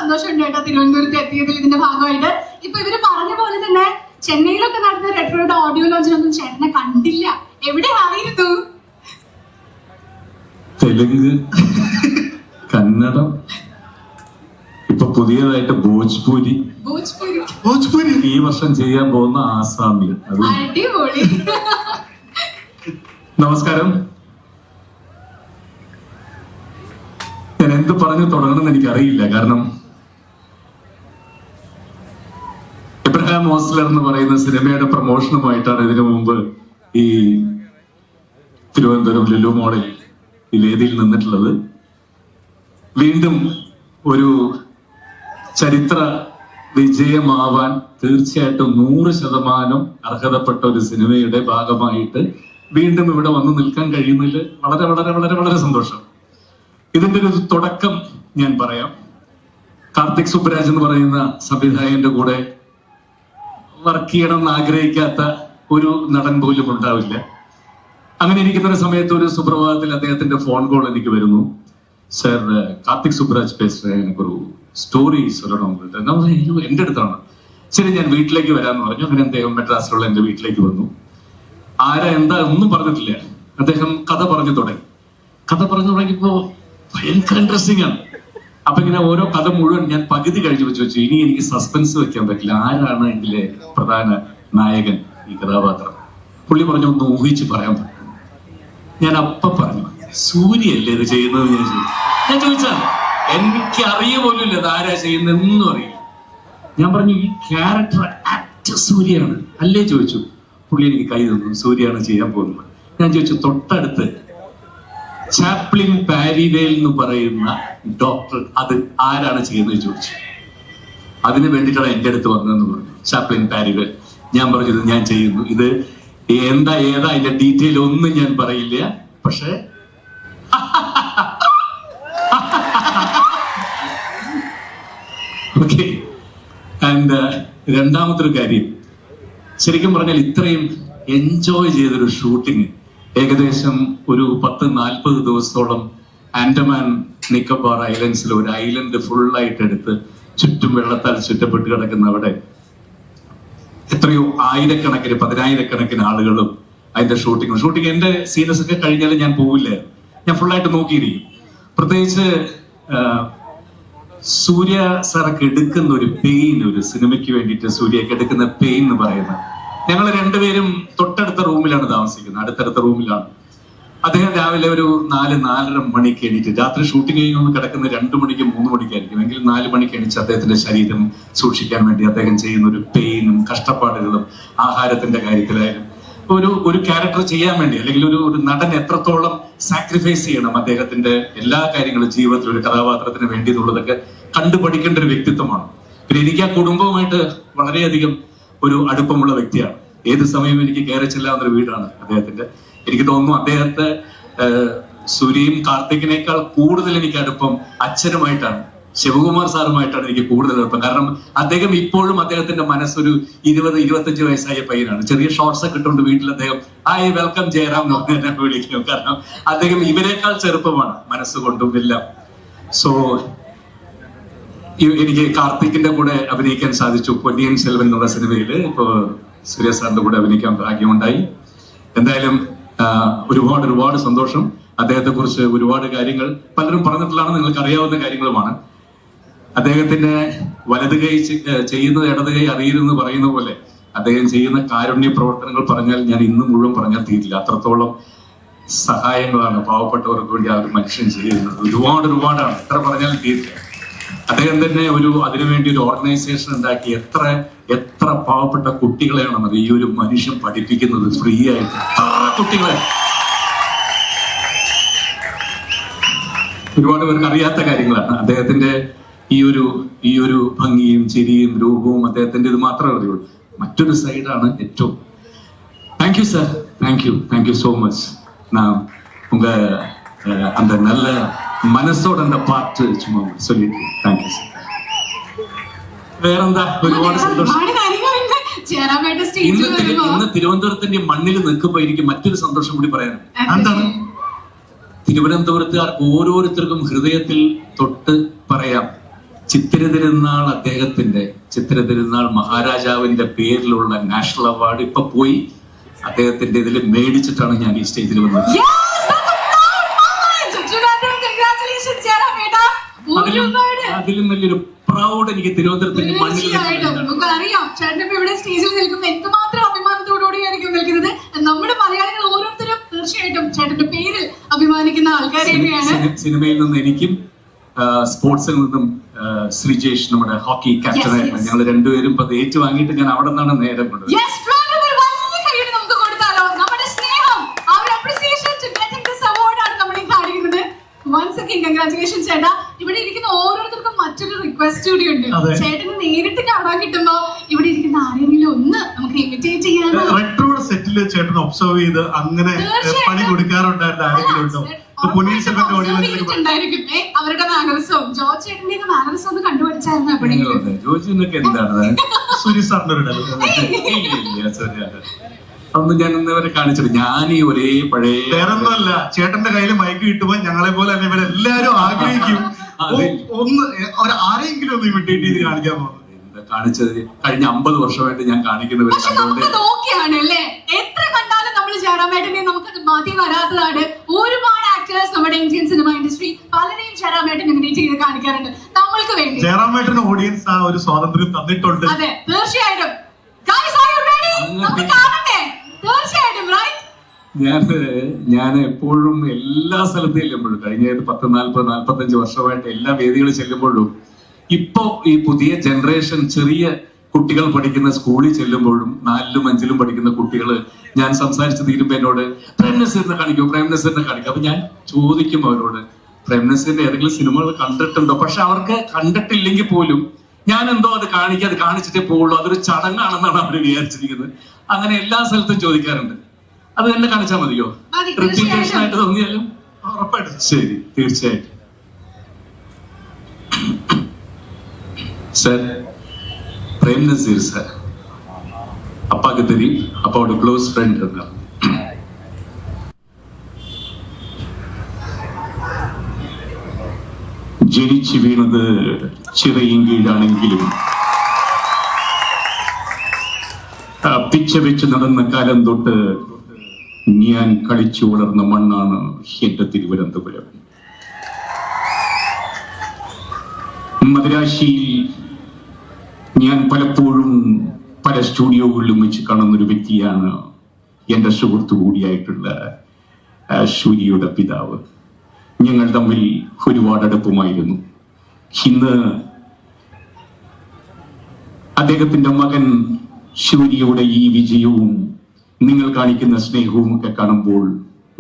സന്തോഷമുണ്ട് കേട്ടോ തിരുവനന്തപുരത്ത് എത്തിയതിൽ. ഇതിന്റെ ഭാഗമായിട്ട് ഇപ്പൊ ഇവര് പറഞ്ഞ പോലെ തന്നെ ചെന്നൈയിലൊക്കെ നടന്ന റെട്രോയുടെ ഓഡിയോ ലോഞ്ചിനൊന്നും ചേട്ടനെ കണ്ടില്ല. എവിടെ ആയിരുന്നു? തെലുങ്ക്, കന്നഡം, ഇപ്പൊ പുതിയതായിട്ട് ഭോജ്പൂരി ഈ വർഷം ചെയ്യാൻ പോകുന്ന ആസാമിൽ. അടിപൊളി. നമസ്കാരം. ഞാൻ എന്ത് പറഞ്ഞു തുടങ്ങണമെന്ന് എനിക്കറിയില്ല. കാരണം എബ്രഹാം ഓസ്ലർ എന്ന് പറയുന്ന സിനിമയുടെ പ്രൊമോഷനുമായിട്ടാണ് ഇതിനു മുമ്പ് ഈ തിരുവനന്തപുരം ലുലു മോളിൽ ഈ വേദിയിൽ നിന്നിട്ടുള്ളത്. വീണ്ടും ഒരു ചരിത്ര വിജയമാവാൻ തീർച്ചയായിട്ടും 100% അർഹതപ്പെട്ട ഒരു സിനിമയുടെ ഭാഗമായിട്ട് വീണ്ടും ഇവിടെ വന്നു നിൽക്കാൻ കഴിയുന്നതിൽ വളരെ വളരെ വളരെ വളരെ സന്തോഷം. ഇതിന്റെ ഒരു തുടക്കം ഞാൻ പറയാം. കാർത്തിക് സുബ്രാജ് എന്ന് പറയുന്ന സംവിധായകന്റെ കൂടെ വർക്ക് ചെയ്യണം എന്ന് ആഗ്രഹിക്കാത്ത ഒരു നടൻ പോലും ഉണ്ടാവില്ല. അങ്ങനെ ഇരിക്കുന്ന ഒരു സമയത്ത് ഒരു സുപ്രഭാതത്തിൽ അദ്ദേഹത്തിന്റെ ഫോൺ കോൾ എനിക്ക് വരുന്നു. സാർ, കാർത്തിക് സുബ്രാജ് പേசுறேன், എനിക്ക് ഒരു സ്റ്റോറി சொல்லணும். എന്റെ അടുത്താണ്. ശരി, ഞാൻ വീട്ടിലേക്ക് വരാമെന്ന് പറഞ്ഞു. അങ്ങനെ അദ്ദേഹം മെഡ്രാസിലുള്ള എന്റെ വീട്ടിലേക്ക് വന്നു. ആരാ എന്താ ഒന്നും പറഞ്ഞിട്ടില്ല. അദ്ദേഹം കഥ പറഞ്ഞു തുടങ്ങിയപ്പോ ഭയങ്കര ഇൻട്രസ്റ്റിംഗ് ആണ്. അപ്പൊ ഇങ്ങനെ ഓരോ കഥ മുഴുവൻ ഞാൻ പകുതി കഴിഞ്ഞു വെച്ചു. ഇനി എനിക്ക് സസ്പെൻസ് വെക്കാൻ പറ്റില്ല, ആരാണ് ഇതിലെ പ്രധാന നായകൻ, ഈ കഥാപാത്രം. പുള്ളി പറഞ്ഞു ഒന്ന് ഊഹിച്ച് പറയാൻ പറ്റും. ഞാൻ അപ്പൊ പറഞ്ഞു, സൂര്യല്ലേ ഇത് ചെയ്യുന്നത്. ഞാൻ ചോദിച്ചാൽ എനിക്ക് അറിയ പോലും ഇല്ല ഇത് ആരാ ചെയ്യുന്നതെന്നും അറിയില്ല. ഞാൻ പറഞ്ഞു ഈ ക്യാരക്ടർ ആക്ടർ സൂര്യയാണ് അല്ലേ ചോദിച്ചു. പുള്ളി എനിക്ക് കൈ തന്നു, സൂര്യയാണ് ചെയ്യാൻ പോകുന്നത്. ഞാൻ ചോദിച്ചു തൊട്ടടുത്ത് ചാപ്ലിൻ പാരിവേൽ എന്ന് പറയുന്ന ഡോക്ടർ, അത് ആരാണ് ചെയ്യുന്നത് ചോദിച്ചു. അതിന് വേണ്ടിയിട്ടാണ് എന്റെ അടുത്ത് വന്നതെന്ന് പറഞ്ഞു. ചാപ്ലിൻ പാരിവേൽ. ഞാൻ പറഞ്ഞത് ഞാൻ ചെയ്യുന്നു. ഇത് ഏതാ അതിന്റെ ഡീറ്റെയിൽ ഒന്നും ഞാൻ പറയില്ല. പക്ഷേ ഓക്കെ. ആൻഡ് രണ്ടാമത്തെ കാര്യം, ശരിക്കും പറഞ്ഞാൽ ഇത്രയും എൻജോയ് ചെയ്തൊരു ഷൂട്ടിങ് ഏകദേശം ഒരു 10-40 ദിവസത്തോളം ആൻഡമാൻ നിക്കോബാർ ഐലൻഡ്സിൽ ഒരു ഐലൻഡ് ഫുള്ളായിട്ട് എടുത്ത് ചുറ്റും വെള്ളത്താൽ ചുറ്റപ്പെട്ട് കിടക്കുന്ന അവിടെ എത്രയോ ആയിരക്കണക്കിന് 10,000-കണക്കിന് ആളുകളും അതിന്റെ ഷൂട്ടിങ് എന്റെ സീനസ് ഒക്കെ കഴിഞ്ഞാൽ ഞാൻ പോവില്ല. ഞാൻ ഫുള്ളായിട്ട് നോക്കിയിരിക്കും. പ്രത്യേകിച്ച് സൂര്യ സാറൊക്കെ എടുക്കുന്ന ഒരു പെയിൻ, ഒരു സിനിമയ്ക്ക് വേണ്ടിയിട്ട് സൂര്യക്ക് എടുക്കുന്ന പെയിൻ എന്ന് പറയുന്നത്, ഞങ്ങൾ രണ്ടുപേരും തൊട്ടടുത്ത റൂമിലാണ് താമസിക്കുന്നത്, അടുത്തടുത്ത റൂമിലാണ്. അദ്ദേഹം രാവിലെ ഒരു 4-4:30 മണിക്ക് എണീറ്റ്, രാത്രി ഷൂട്ടിംഗ് കഴിഞ്ഞൊന്ന് കിടക്കുന്ന 2 മണിക്ക് 3 മണിക്കായിരിക്കും, എങ്കിൽ 4 മണിക്ക് എണീച്ച് അദ്ദേഹത്തിന്റെ ശരീരം സൂക്ഷിക്കാൻ വേണ്ടി അദ്ദേഹം ചെയ്യുന്ന ഒരു പെയിനും കഷ്ടപ്പാടുകളും ആഹാരത്തിന്റെ കാര്യത്തിലായാലും ഒരു ക്യാരക്ടർ ചെയ്യാൻ വേണ്ടി, അല്ലെങ്കിൽ ഒരു നടൻ എത്രത്തോളം സാക്രിഫൈസ് ചെയ്യണം അദ്ദേഹത്തിന്റെ എല്ലാ കാര്യങ്ങളും ജീവിതത്തിൽ ഒരു കഥാപാത്രത്തിന് വേണ്ടി എന്നുള്ളതൊക്കെ കണ്ടുപഠിക്കേണ്ട ഒരു വ്യക്തിത്വമാണ്. പിന്നെ എനിക്ക് ആ കുടുംബവുമായിട്ട് വളരെയധികം ഒരു അടുപ്പമുള്ള വ്യക്തിയാണ്. ഏത് സമയവും എനിക്ക് കയറി ചെല്ലാവുന്ന ഒരു വീടാണ് അദ്ദേഹത്തിന്റെ. എനിക്ക് തോന്നുന്നു അദ്ദേഹത്തെ സൂര്യയും കാർത്തികിനേക്കാൾ കൂടുതൽ എനിക്ക് അടുപ്പം അച്ഛനുമായിട്ടാണ്, ശിവകുമാർ സാറുമായിട്ടാണ് എനിക്ക് കൂടുതൽ അടുപ്പം. കാരണം അദ്ദേഹം ഇപ്പോഴും അദ്ദേഹത്തിന്റെ മനസ്സൊരു 20-25 വയസ്സായ പയ്യനാണ്. ചെറിയ ഷോർട്സ് ഒക്കെ ഇട്ടുകൊണ്ട് വീട്ടിൽ അദ്ദേഹം ഹായ് വെൽക്കം ജയറാം എന്ന് പറഞ്ഞ വിളിക്കും. കാരണം അദ്ദേഹം ഇവരെക്കാൾ ചെറുപ്പമാണ് മനസ്സുകൊണ്ടും എല്ലാം. സോ എനിക്ക് കാർത്തിക്കിന്റെ കൂടെ അഭിനയിക്കാൻ സാധിച്ചു. പൊന്നിയൻ സെൽവൻ എന്നുള്ള സിനിമയിൽ ഇപ്പോ സൂര്യ സാറിന്റെ കൂടെ അഭിനയിക്കാൻ ഭാഗ്യമുണ്ടായി. എന്തായാലും ഒരുപാട് സന്തോഷം. അദ്ദേഹത്തെ കുറിച്ച് ഒരുപാട് കാര്യങ്ങൾ പലരും പറഞ്ഞിട്ടുള്ളതാണ്, നിങ്ങൾക്ക് അറിയാവുന്ന കാര്യങ്ങളുമാണ്. അദ്ദേഹത്തിന്റെ വലത് കൈ ചെയ്യുന്നത് ഇടത് കൈ അറിയരുതെന്ന് പറയുന്ന പോലെ അദ്ദേഹം ചെയ്യുന്ന കാരുണ്യ പ്രവർത്തനങ്ങൾ പറഞ്ഞാൽ ഞാൻ ഇന്ന് മുഴുവൻ പറഞ്ഞാൽ തീരില്ല. അത്രത്തോളം സഹായങ്ങളാണ് പാവപ്പെട്ടവർക്ക് വേണ്ടി ആ ഒരു മനുഷ്യൻ ചെയ്യുന്നത്. ഒരുപാടാണ്, എത്ര പറഞ്ഞാലും തീരില്ല. അദ്ദേഹം തന്നെ അതിനുവേണ്ടി ഒരു ഓർഗനൈസേഷൻ ഉണ്ടാക്കി എത്ര പാവപ്പെട്ട കുട്ടികളെയാണെന്നത് ഈ ഒരു മനുഷ്യൻ പഠിപ്പിക്കുന്നത് ഫ്രീ ആയിട്ട്. കുട്ടികളെ ഒരുപാട് പേർക്ക് അറിയാത്ത കാര്യങ്ങളാണ്. അദ്ദേഹത്തിന്റെ ഈ ഒരു ഭംഗിയും ചിരിയും രൂപവും അദ്ദേഹത്തിന്റെ ഇത് മാത്രമേ അറിയുള്ളൂ. മറ്റൊരു സൈഡാണ് ഏറ്റവും. Thank you sir, thank you so much. ഉങ്ക அந்த நல்ல മനസ്സോടെ அந்த പാട്ട് ചുമ്മാ சொல்லிட்டு താങ്ക് യു സാർ. വേറെന്താ, ഒരുപാട് സന്തോഷം. ഇന്ന് തിരുവനന്തപുരത്തിന്റെ മണ്ണിൽ നിൽക്കുമ്പോ എനിക്ക് മറ്റൊരു സന്തോഷം കൂടി പറയാനുണ്ട്. എന്താണ്? തിരുവനന്തപുരത്തുകാർക്ക് ഓരോരുത്തർക്കും ഹൃദയത്തിൽ തൊട്ട് പറയാം, ചിത്തിര തിരുനാൾ അദ്ദേഹത്തിന്റെ ചിത്തിര തിരുനാൾ മഹാരാജാവിന്റെ പേരിലുള്ള നാഷണൽ അവാർഡ് ഇപ്പൊ പോയി അദ്ദേഹത്തിന്റെ ഇതിൽ മേടിച്ചിട്ടാണ് ഞാൻ ഈ സ്റ്റേജിൽ വന്നത്. അതിലും വലിയൊരു പ്രൗഡ് എനിക്ക് തിരുവനന്തപുരത്തിന്റെ മണ്ണിൽ അറിയാം. ചേട്ടൻ ഇവിടെ സ്റ്റേജിൽ നിൽക്കുമ്പോൾ എന്തുമാത്രം അഭിമാനത്തോടുകൂടിയായിരിക്കും നിൽക്കുന്നത്. നമ്മുടെ മലയാളികൾ ഓരോരുത്തരും തീർച്ചയായിട്ടും ചേട്ടന്റെ പേരിൽ അഭിമാനിക്കുന്ന ആൾക്കാർ തന്നെയാണ്. സിനിമയിൽ നിന്ന് എനിക്കും സ്പോർട്സിൽ നിന്നും ശ്രീജേഷ് നമ്മുടെ ഹോക്കി ക്യാപ്റ്റനായിരുന്നു. ഞങ്ങൾ രണ്ടുപേരും അത് ഏറ്റുവാങ്ങിയിട്ട് ഞാൻ അവിടെ നിന്നാണ് നേരെ കൊണ്ടത്. Once again, congratulations ചേട്ടാ. ഇവിടെ ഇരിക്കുന്ന ഓരോരുത്തർക്കും മറ്റൊരു റിക്വസ്റ്റ് കൂടി ഉണ്ട്. ചേട്ടന് നേരിട്ട് കാണാൻ കിട്ടുമ്പോ ഇവിടെ ഇരിക്കുന്ന ആരെങ്കിലും ഒന്ന് നമുക്ക് ഇമിറ്റേറ്റ് ചെയ്യാനോ? റെട്രോയുടെ സെറ്റില് ചേട്ടൻ ഒബ്സർവ് ചെയ്ത് അങ്ങനെ പണി കൊടുക്കാറുണ്ടായിരുന്ന ആരെങ്കിലും ഉണ്ടോ? അവരുടെ മാനറിസവും ജോർജ് ചേട്ടന്റെ മാനറിസം ഒന്ന് കണ്ടുപിടിച്ചായിരുന്നു എപ്പോഴെങ്കിലും? സുരേഷ് സാറിന്റെ അതൊന്നും ഞാൻ ഇന്നവരെ കാണിച്ചിട്ട് ഞാൻ ഈ ഒരേ പഴയ വേറൊന്നുമല്ല, ചേട്ടന്റെ കയ്യിൽ മൈക്ക് കിട്ടുമ്പോ ഞങ്ങളെ പോലെ തന്നെ ഇവരെല്ലാരും ആഗ്രഹിക്കും ഒന്ന് ആരെങ്കിലും ഒന്ന് ഇമിറ്റേറ്റ് ചെയ്ത് കാണിക്കാൻ പോകുന്നത്. കാണിച്ചത് കഴിഞ്ഞ 50 വർഷമായിട്ട് ഞാൻ കാണിക്കുന്നവർ നോക്കിയാണല്ലേ. എത്ര കണ്ടാലും നമ്മൾ ജയറാമേട്ടനെ നമുക്കത് മതി വരാത്തതാണ്. ഒരുപാട് ആക്ടേഴ്സ് നമ്മുടെ ഇന്ത്യൻ സിനിമ ഇൻഡസ്ട്രി പലരെയും ജയറാമേട്ടൻ ഇമിറ്റേറ്റ് ചെയ്ത് കാണിക്കാറുണ്ട്. നമ്മൾക്ക് വേണ്ടി ജയറാമേട്ടന് ഓഡിയൻസ് ആ ഒരു സ്വാതന്ത്ര്യം തന്നിട്ടുണ്ട്. അതെ, തീർച്ചയായിട്ടും. ഞാൻ എപ്പോഴും എല്ലാ സ്ഥലത്തും ചെല്ലുമ്പോഴും കഴിഞ്ഞ 40-45 വർഷമായിട്ട് എല്ലാ വേദികളിൽ ചെല്ലുമ്പോഴും ഇപ്പോ ഈ പുതിയ ജനറേഷൻ ചെറിയ കുട്ടികൾ പഠിക്കുന്ന സ്കൂളിൽ ചെല്ലുമ്പോഴും 4ലും 5ലും പഠിക്കുന്ന കുട്ടികൾ ഞാൻ സംസാരിച്ച് തീരുമ്പോ എന്നോട് പ്രേംനസീറിനെ കാണിക്കും, പ്രേംനസീറിനെ കാണിക്കും. അപ്പൊ ഞാൻ ചോദിക്കും അവരോട്, പ്രേംനസീറിന്റെ ഏതെങ്കിലും സിനിമകൾ കണ്ടിട്ടുണ്ടോ? പക്ഷെ അവർക്ക് കണ്ടിട്ടില്ലെങ്കിൽ പോലും ഞാൻ എന്തോ അത് കാണിച്ചിട്ടേ പോവുള്ളൂ, അതൊരു ചടങ്ങാണെന്നാണ് അവർ വിചാരിച്ചിരിക്കുന്നത്. അങ്ങനെ എല്ലാ സ്ഥലത്തും ചോദിക്കാറുണ്ട്. അത് തന്നെ കാണിച്ചാൽ മതിയോ? റിപ്പീറ്റേഷൻ ആയിട്ട് തോന്നിയാലും ഉറപ്പായിട്ടും ശരി, തീർച്ചയായിട്ടും. സർ, പ്രേം നസീർ സർ അപ്പാക്ക് തെരി അപ്പാவோட க்ளோஸ் ஃப்ரெண்ட் இருந்தார். ജനിച്ചു വീണത് ചിറയും കീഴാണെങ്കിലും പിച്ച വെച്ച് നടന്ന കാലം തൊട്ട് ഞാൻ കളിച്ചു വളർന്ന മണ്ണാണ് എന്റെ തിരുവനന്തപുരം. മദിരാശിയിൽ ഞാൻ പലപ്പോഴും പല സ്റ്റുഡിയോകളിലും വെച്ച് കാണുന്നൊരു വ്യക്തിയാണ് എന്റെ സുഹൃത്തു കൂടിയായിട്ടുള്ള സൂര്യയുടെ പിതാവ്. ഞങ്ങൾ തമ്മിൽ ഒരുപാട് അടുപ്പമായിരുന്നു. ഇന്ന് അദ്ദേഹത്തിന്റെ മകൻ സൂര്യയുടെ ഈ വിജയവും നിങ്ങൾ കാണിക്കുന്ന സ്നേഹവും ഒക്കെ കാണുമ്പോൾ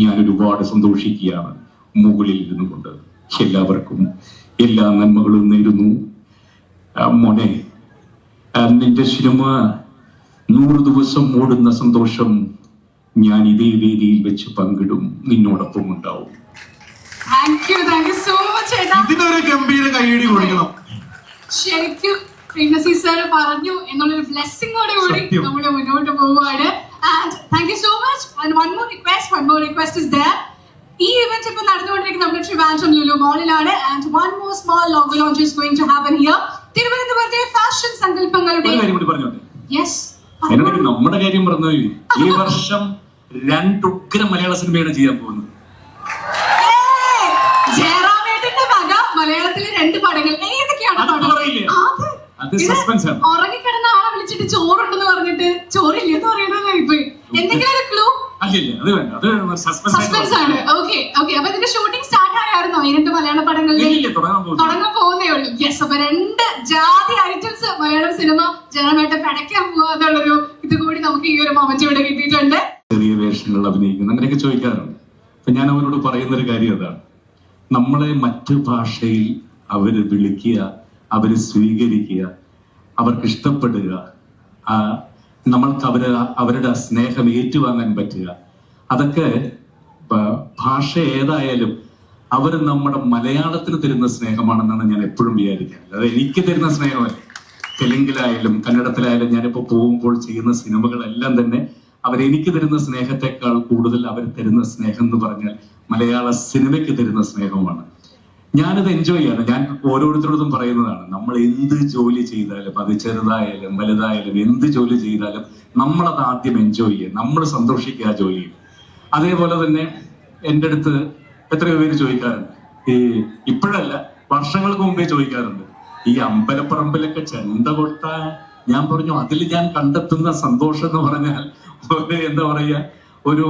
ഞാൻ ഒരുപാട് സന്തോഷിക്കുകയാണ്. മുകളിൽ ഇരുന്നു കൊണ്ട് എല്ലാവർക്കും എല്ലാ നന്മകളും നേരുന്നു. മോനെ, നിന്റെ സിനിമ 100 ദിവസം ഓടുന്ന സന്തോഷം ഞാൻ ഇതേ വേദിയിൽ വെച്ച് പങ്കിടും, നിന്നോടൊപ്പം ഉണ്ടാവും. ഇതിനൊരു ഗംഭീര കൈയടി കൊടുക്കണം. ശരിക്കും പ്രേംനസീർ സാർ പറഞ്ഞു എന്നുള്ളൊരു ബ്ലെസ്സിങ്ങോടെ കൂടി നമ്മൾ മുന്നോട്ട് പോവുകയാണ്. And thank you so much. And one more request is there. ഈ ഇവന്റ് ഇപ്പോൾ നടന്നുകൊണ്ടിരിക്കുന്ന നമ്മുടെ ട്രിവാൻഡ്രം ലുലു മോളിലാണ്. And one more small logo launch is going to happen here. തിരുവനന്തപുരത്തെ ഫാഷൻ സങ്കല്പങ്ങളുടെ നമ്മുടെ കാര്യം പറഞ്ഞു. ഈ വർഷം 2 ഉഗ്ര മലയാള സിനിമയാണ് ചെയ്യാൻ പോകുന്നത്. ജയറാമേട്ടന്റെ വക മലയാളത്തിലെ 2 പടങ്ങൾ ഏതൊക്കെയാണ്? ഉറങ്ങിക്കിടന്ന ആളെ വിളിച്ചിട്ട് ചോറുണ്ടെന്ന് പറഞ്ഞിട്ട് ചോറില്ലെന്ന് പറയണല്ലോ. ഇപ്പൊ എന്തെങ്കിലും ഒരു ക്ലൂ? സസ്പെൻസ് ആണ്. ഓക്കെ. അപ്പൊ ഇതിന്റെ ഷൂട്ടിംഗ് സ്റ്റാർട്ട് ആയായിരുന്നോ? 2 മലയാള പടങ്ങളിൽ തുടങ്ങാൻ പോകുന്നേ ഉള്ളൂ. യെസ്. അപ്പൊ 2 ജാതി ഐറ്റംസ് മലയാളം സിനിമ ജനമേട്ട പടയ്ക്കാൻ പോവാന്നുള്ളൊരു ഇത് കൂടി നമുക്ക് ഈ ഒരു മൊമെന്റ് ഇവിടെ കിട്ടിയിട്ടുണ്ട്. ചെറിയ വേഷങ്ങൾ അഭിനയിക്കുന്ന അങ്ങനെയൊക്കെ ചോദിക്കാറുണ്ട്. അപ്പൊ ഞാൻ അവരോട് പറയുന്നൊരു കാര്യം അതാണ്, നമ്മളെ മറ്റു ഭാഷയിൽ അവര് വിളിക്കുക, അവര് സ്വീകരിക്കുക, അവർക്ക് ഇഷ്ടപ്പെടുക, നമ്മൾക്ക് അവരുടെ സ്നേഹം ഏറ്റുവാങ്ങാൻ പറ്റുക, അതൊക്കെ ഭാഷ ഏതായാലും അവർ നമ്മുടെ മലയാളത്തിന് തരുന്ന സ്നേഹമാണെന്നാണ് ഞാൻ എപ്പോഴും വിചാരിക്കുന്നത്. അത് എനിക്ക് തരുന്ന സ്നേഹമല്ല. തെലുങ്കിലായാലും കന്നഡത്തിലായാലും ഞാനിപ്പോ പോകുമ്പോൾ ചെയ്യുന്ന സിനിമകളെല്ലാം തന്നെ അവരെനിക്ക് തരുന്ന സ്നേഹത്തെക്കാൾ കൂടുതൽ അവർ തരുന്ന സ്നേഹം എന്ന് പറഞ്ഞാൽ മലയാള സിനിമയ്ക്ക് തരുന്ന സ്നേഹമാണ്. ഞാനത് എൻജോയ് ചെയ്യാണ്. ഞാൻ ഓരോരുത്തരോടും പറയുന്നതാണ്, നമ്മൾ എന്ത് ജോലി ചെയ്താലും, അത് ചെറുതായാലും വലുതായാലും, എന്ത് ജോലി ചെയ്താലും നമ്മളത് ആദ്യം എൻജോയ് ചെയ്യുക, നമ്മൾ സന്തോഷിക്കുക ആ ജോലിയിൽ. അതേപോലെ തന്നെ എൻ്റെ അടുത്ത് എത്രയോ പേര് ചോദിക്കാറുണ്ട്, ഇപ്പോഴല്ല വർഷങ്ങൾക്ക് മുമ്പേ ചോദിക്കാറുണ്ട്, ഈ അമ്പലപ്പറമ്പിലൊക്കെ ചെണ്ട കൊട്ടാൻ. ഞാൻ പറഞ്ഞു, അതിൽ ഞാൻ കണ്ടെത്തുന്ന സന്തോഷം എന്ന് പറഞ്ഞാൽ എന്താ പറയുക, ഒരു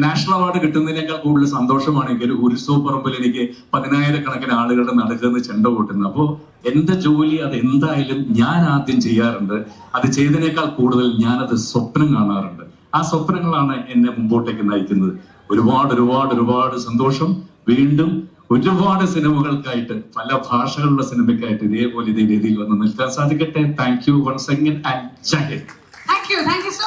നാഷണൽ അവാർഡ് കിട്ടുന്നതിനേക്കാൾ കൂടുതൽ സന്തോഷമാണെങ്കിൽ ഉത്സവ പറമ്പിൽ എനിക്ക് 10,000-കണക്കിന് ആളുകളുടെ നടുക്കുന്ന ചെണ്ട കൊട്ടുന്നത്. അപ്പോൾ എന്റെ ജോലി അത് എന്തായാലും ഞാൻ ആദ്യം ചെയ്യാറുണ്ട്. അത് ചെയ്തതിനേക്കാൾ കൂടുതൽ ഞാനത് സ്വപ്നം കാണാറുണ്ട്. ആ സ്വപ്നങ്ങളാണ് എന്നെ മുമ്പോട്ടേക്ക് നയിക്കുന്നത്. ഒരുപാട് ഒരുപാട് ഒരുപാട് സന്തോഷം. വീണ്ടും ഒരുപാട് സിനിമകൾക്കായിട്ട്, പല ഭാഷകളുള്ള സിനിമയ്ക്കായിട്ട് ഇതേപോലെ ഇതേ രീതിയിൽ വന്ന് നിൽക്കാൻ സാധിക്കട്ടെ. Thank you once again and Jai Hind. Thank you so